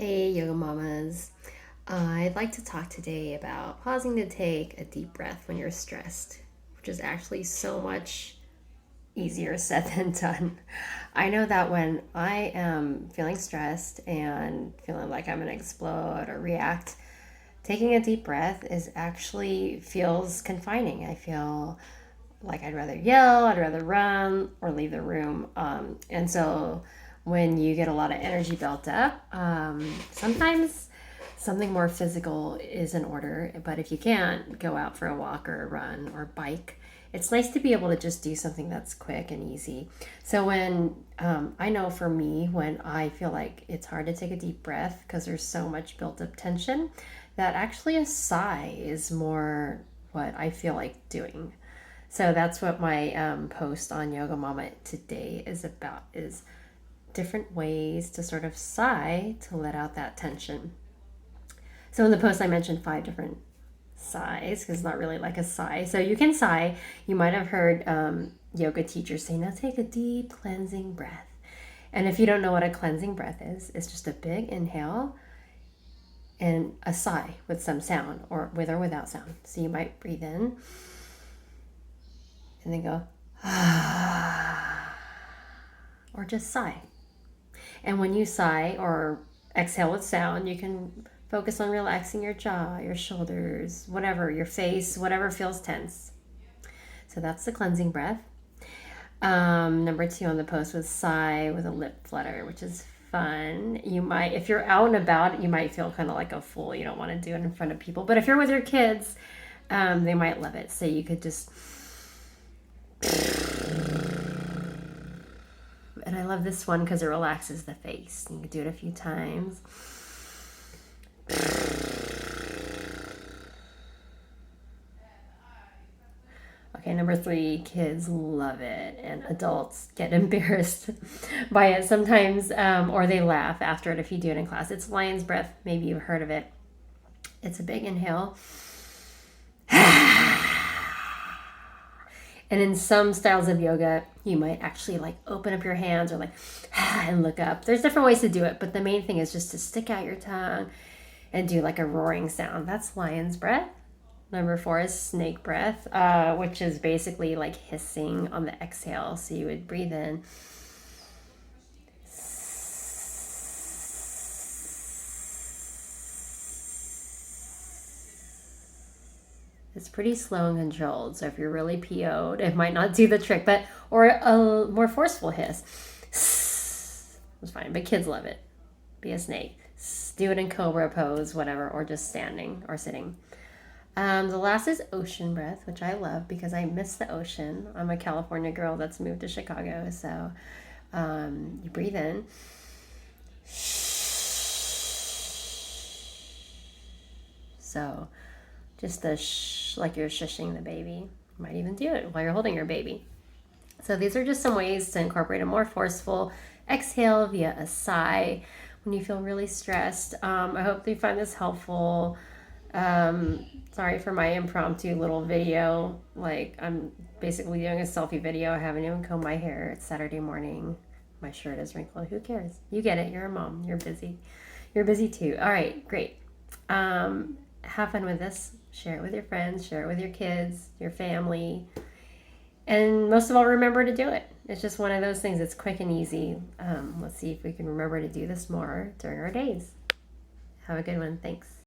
Hey, yoga mamas. I'd like to talk today about pausing to take a deep breath when you're stressed, which is actually so much easier said than done. I know that when I am feeling stressed and feeling like I'm going to explode or react, taking a deep breath is actually feels confining. I feel like I'd rather yell, I'd rather run or leave the room. And so when you get a lot of energy built up, sometimes something more physical is in order. But if you can't go out for a walk or a run or bike, it's nice to be able to just do something that's quick and easy. So when I know for me, when I feel like it's hard to take a deep breath because there's so much built up tension, that actually a sigh is more what I feel like doing. So that's what my post on Yoga Mama today is about, is different ways to sort of sigh to let out that tension. So in the post I mentioned 5 different sighs because it's not really like a sigh. So you can sigh. You might have heard yoga teachers say, now take a deep cleansing breath. And if you don't know what a cleansing breath is, it's just a big inhale and a sigh with some sound, or with or without sound. So you might breathe in and then go, or just sigh. And when you sigh or exhale with sound, you can focus on relaxing your jaw, your shoulders, whatever, your face, whatever feels tense. So that's the cleansing breath. Number 2 on the post was sigh with a lip flutter, which is fun. You might, if you're out and about, you might feel kind of like a fool. You don't want to do it in front of people. But if you're with your kids, they might love it. So you could just... And I love this one because it relaxes the face. You can do it a few times. Okay, number 3, kids love it, and adults get embarrassed by it sometimes, or they laugh after it if you do it in class. It's lion's breath. Maybe you've heard of it. It's a big inhale. And in some styles of yoga, you might actually like open up your hands or like and look up. There's different ways to do it, but the main thing is just to stick out your tongue and do like a roaring sound. That's lion's breath. Number 4 is snake breath, which is basically like hissing on the exhale. So you would breathe in. It's pretty slow and controlled. So if you're really PO'd, it might not do the trick, but or a more forceful hiss. It's fine, but kids love it. Be a snake. Do it in cobra pose, whatever, or just standing or sitting. The last is ocean breath, which I love because I miss the ocean. I'm a California girl that's moved to Chicago, so you breathe in. So just the like you're shushing the baby. You might even do it while you're holding your baby. So these are just some ways to incorporate a more forceful exhale via a sigh when you feel really stressed. I hope you find this helpful. Sorry for my impromptu little video. Like, I'm basically doing a selfie video. I haven't even combed my hair. It's Saturday morning. My shirt is wrinkled. Who cares? You get it. You're a mom. You're busy. You're busy too. All right, great. Have fun with this. Share it with your friends. Share it with your kids, your family. And most of all, remember to do it. It's just one of those things. It's quick and easy. Let's see if we can remember to do this more during our days. Have a good one. Thanks.